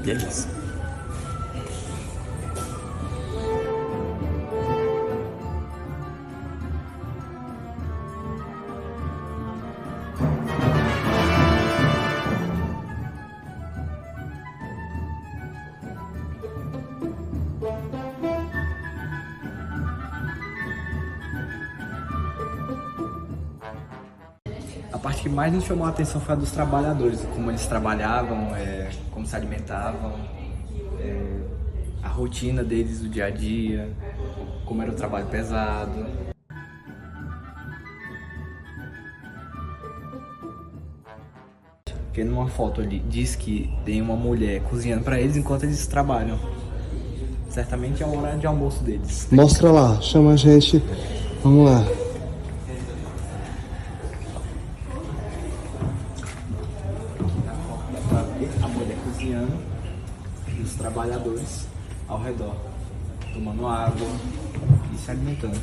E é isso. A parte que mais nos chamou a atenção foi a dos trabalhadores, como eles trabalhavam, como se alimentavam, a rotina deles do dia a dia, como era o trabalho pesado. Porque numa foto ali diz que tem uma mulher cozinhando para eles enquanto eles trabalham. Certamente é o horário de almoço deles. Mostra lá, chama a gente. Vamos lá. A mulher cozinhando e os trabalhadores ao redor, tomando água e se alimentando.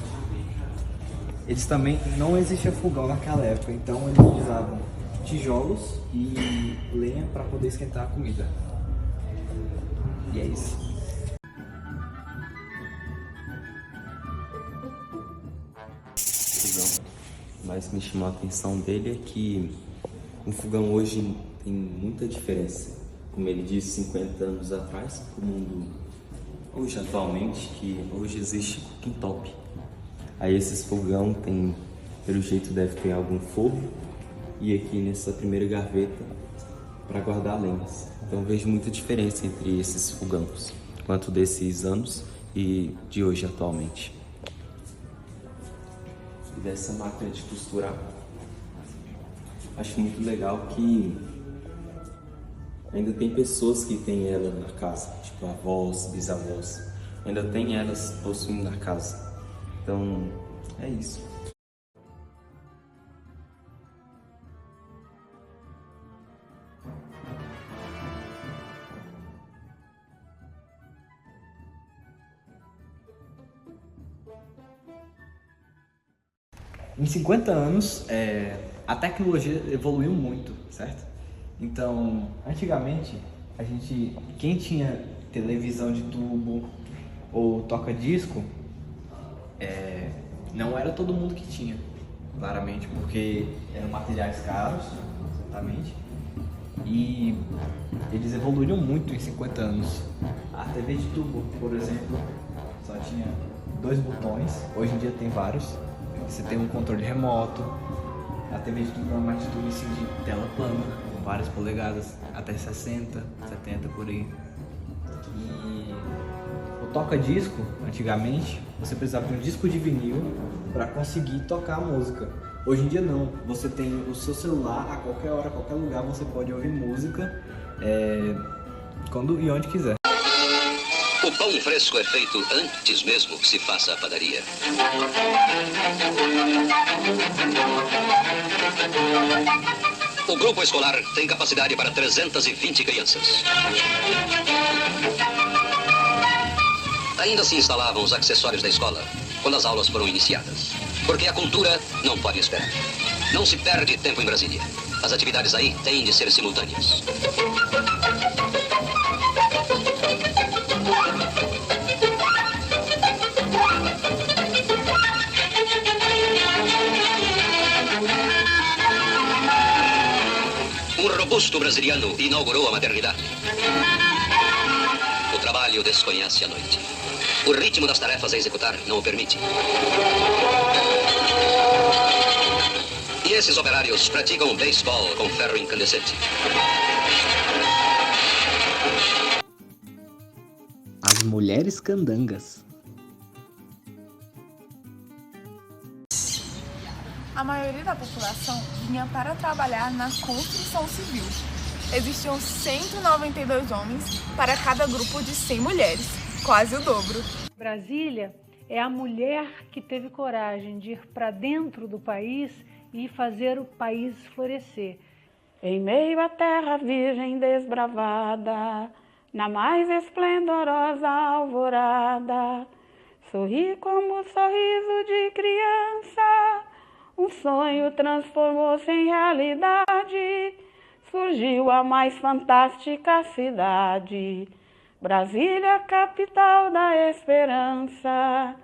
Eles também, não existia fogão naquela época, então eles usavam tijolos e lenha para poder esquentar a comida. E é isso. Mas me chamou a atenção dele é que o fogão hoje tem muita diferença. Como ele disse 50 anos atrás, o mundo hoje atualmente, que hoje existe cooking top. Aí esses fogão tem, pelo jeito deve ter algum fogo e aqui nessa primeira gaveta para guardar lenhas. Então vejo muita diferença entre esses fogões, quanto desses anos e de hoje atualmente. E dessa máquina de costurar, acho muito legal que ainda tem pessoas que têm ela na casa, tipo avós, bisavós, ainda tem elas possuindo na casa. Então, é isso. Em 50 anos, a tecnologia evoluiu muito, certo? Então, antigamente, quem tinha televisão de tubo ou toca-disco, não era todo mundo que tinha, claramente, porque eram materiais caros, certamente, e eles evoluíram muito em 50 anos. A TV de tubo, por exemplo, só tinha 2 botões, hoje em dia tem vários. Você tem um controle remoto. A TV de tubo é uma tubo assim, de tela plana, com várias polegadas, até 60, 70 por aí. E o toca-disco, antigamente, você precisava de um disco de vinil para conseguir tocar a música. Hoje em dia não, você tem o seu celular, a qualquer hora, a qualquer lugar, você pode ouvir música quando e onde quiser. O pão fresco é feito antes mesmo que se faça a padaria. O grupo escolar tem capacidade para 320 crianças. Ainda se instalavam os acessórios da escola quando as aulas foram iniciadas. Porque a cultura não pode esperar. Não se perde tempo em Brasília. As atividades aí têm de ser simultâneas. Um robusto brasiliano inaugurou a maternidade. O trabalho desconhece a noite. O ritmo das tarefas a executar não o permite. E esses operários praticam beisebol com ferro incandescente. As mulheres candangas. A maioria da população vinha para trabalhar na construção civil. Existiam 192 homens para cada grupo de 100 mulheres, quase o dobro. Brasília é a mulher que teve coragem de ir para dentro do país e fazer o país florescer. Em meio à terra virgem desbravada, na mais esplendorosa alvorada, sorri como o sorriso de criança. Um sonho transformou-se em realidade, surgiu a mais fantástica cidade, Brasília, capital da esperança.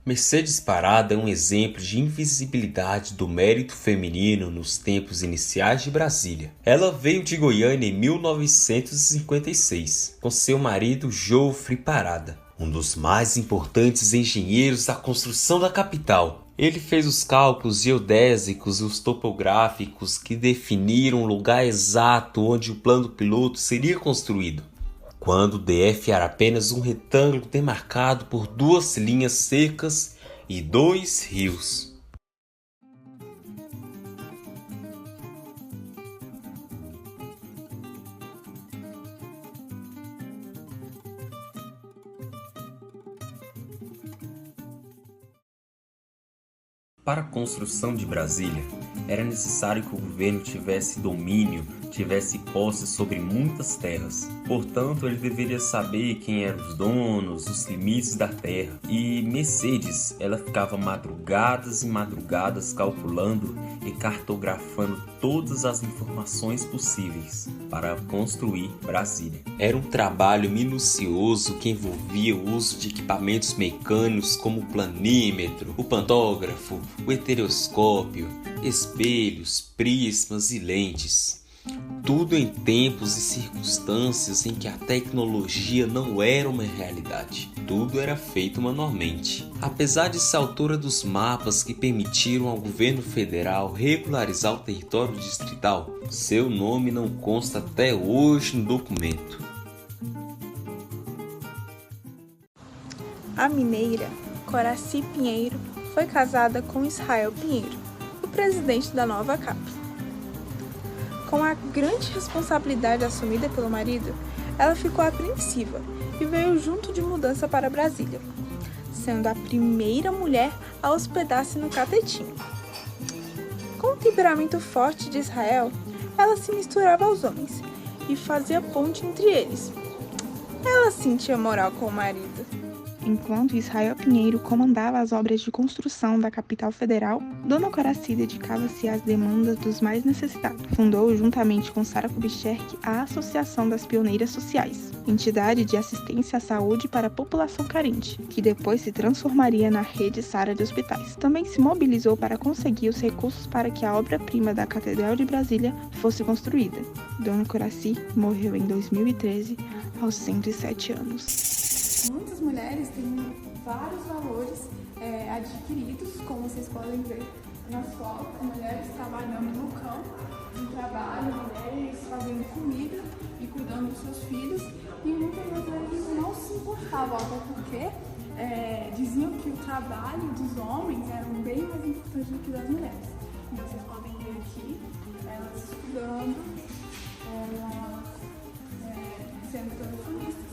Mercedes Parada é um exemplo de invisibilidade do mérito feminino nos tempos iniciais de Brasília. Ela veio de Goiânia em 1956, com seu marido Jofre Parada, um dos mais importantes engenheiros da construção da capital. Ele fez os cálculos geodésicos e os topográficos que definiram o lugar exato onde o plano piloto seria construído, quando o DF era apenas um retângulo demarcado por 2 linhas secas e 2 rios. Para a construção de Brasília, era necessário que o governo tivesse domínio, tivesse posse sobre muitas terras. Portanto, ele deveria saber quem eram os donos, os limites da terra. E Mercedes, ela ficava madrugadas e madrugadas calculando e cartografando todas as informações possíveis para construir Brasília. Era um trabalho minucioso que envolvia o uso de equipamentos mecânicos como o planímetro, o pantógrafo, o estereoscópio, espelhos, prismas e lentes. Tudo em tempos e circunstâncias em que a tecnologia não era uma realidade. Tudo era feito manualmente. Apesar de ser autora dos mapas que permitiram ao governo federal regularizar o território distrital, seu nome não consta até hoje no documento. A mineira Coraci Pinheiro foi casada com Israel Pinheiro, o presidente da nova CAP. Com a grande responsabilidade assumida pelo marido, ela ficou apreensiva e veio junto de mudança para Brasília, sendo a primeira mulher a hospedar-se no Catetinho. Com o temperamento forte de Israel, ela se misturava aos homens e fazia ponte entre eles. Ela sentia moral com o marido. Enquanto Israel Pinheiro comandava as obras de construção da capital federal, Dona Coraci dedicava-se às demandas dos mais necessitados. Fundou, juntamente com Sara Kubitschek, a Associação das Pioneiras Sociais, entidade de assistência à saúde para a população carente, que depois se transformaria na Rede Sara de Hospitais. Também se mobilizou para conseguir os recursos para que a obra-prima da Catedral de Brasília fosse construída. Dona Coraci morreu em 2013, aos 107 anos. Muitas mulheres têm vários valores adquiridos, como vocês podem ver nas fotos, mulheres trabalhando no campo, em trabalho, mulheres fazendo comida e cuidando dos seus filhos, e muitas vezes não se importavam, até porque diziam que o trabalho dos homens era bem mais importante do que das mulheres. E vocês podem ver aqui, elas estudando, elas sendo telefonistas,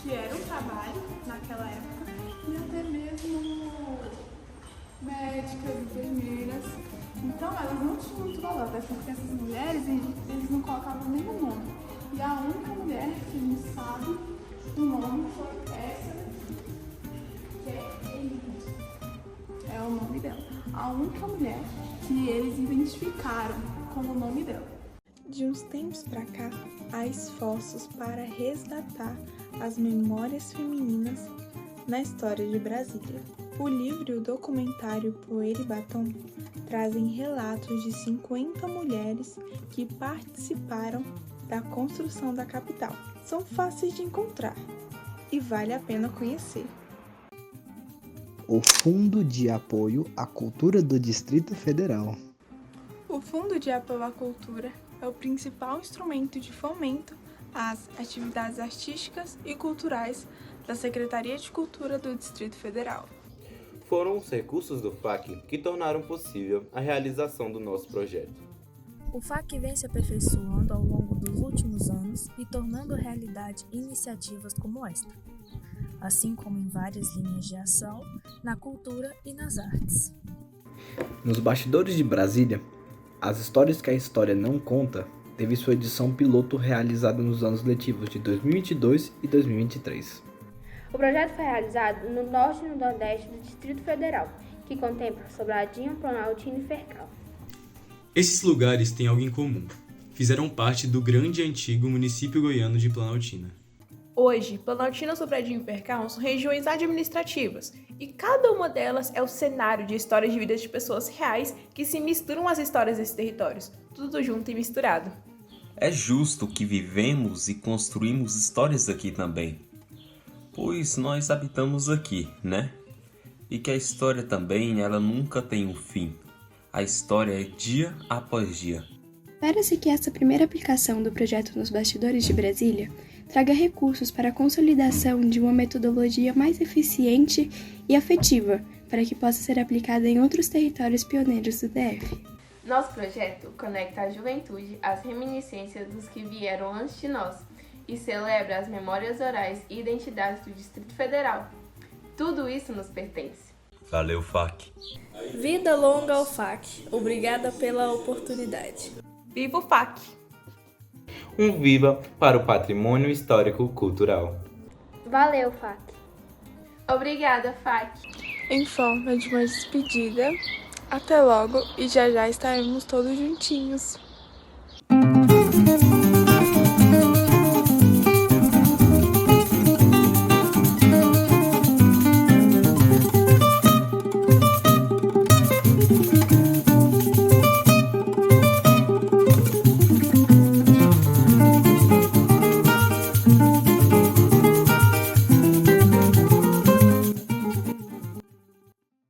que era um trabalho naquela época, e até mesmo médicas, enfermeiras. Então elas não tinham muito valor, até porque essas mulheres eles não colocavam nenhum nome. E a única mulher que não sabe o nome foi essa, que é Elide. É o nome dela. A única mulher que eles identificaram com o nome dela. De uns tempos pra cá, há esforços para resgatar as memórias femininas na história de Brasília. O livro e o documentário Poeira e Batom trazem relatos de 50 mulheres que participaram da construção da capital. São fáceis de encontrar e vale a pena conhecer. O Fundo de Apoio à Cultura do Distrito Federal. O Fundo de Apoio à Cultura é o principal instrumento de fomento às atividades artísticas e culturais da Secretaria de Cultura do Distrito Federal. Foram os recursos do FAC que tornaram possível a realização do nosso projeto. O FAC vem se aperfeiçoando ao longo dos últimos anos e tornando realidade iniciativas como esta, assim como em várias linhas de ação na cultura e nas artes. Nos bastidores de Brasília, As Histórias que a História Não Conta teve sua edição piloto realizada nos anos letivos de 2022 e 2023. O projeto foi realizado no norte e no nordeste do Distrito Federal, que contempla Sobradinho, Planaltina e Fercal. Esses lugares têm algo em comum. Fizeram parte do grande e antigo município goiano de Planaltina. Hoje, Planaltina, Sobradinho e Fercal são regiões administrativas, e cada uma delas é o cenário de histórias de vidas de pessoas reais que se misturam às histórias desses territórios, tudo junto e misturado. É justo que vivemos e construímos histórias aqui também, pois nós habitamos aqui, né? E que a história também, ela nunca tem um fim. A história é dia após dia. Espera-se que essa primeira aplicação do projeto nos bastidores de Brasília traga recursos para a consolidação de uma metodologia mais eficiente e afetiva, para que possa ser aplicada em outros territórios pioneiros do DF. Nosso projeto conecta a juventude às reminiscências dos que vieram antes de nós e celebra as memórias orais e identidades do Distrito Federal. Tudo isso nos pertence. Valeu, FAC. Vida longa ao FAC. Obrigada pela oportunidade. Viva o FAC! Um viva para o patrimônio histórico cultural. Valeu, FAC. Obrigada, FAC. Em forma de uma despedida, até logo e já já estaremos todos juntinhos.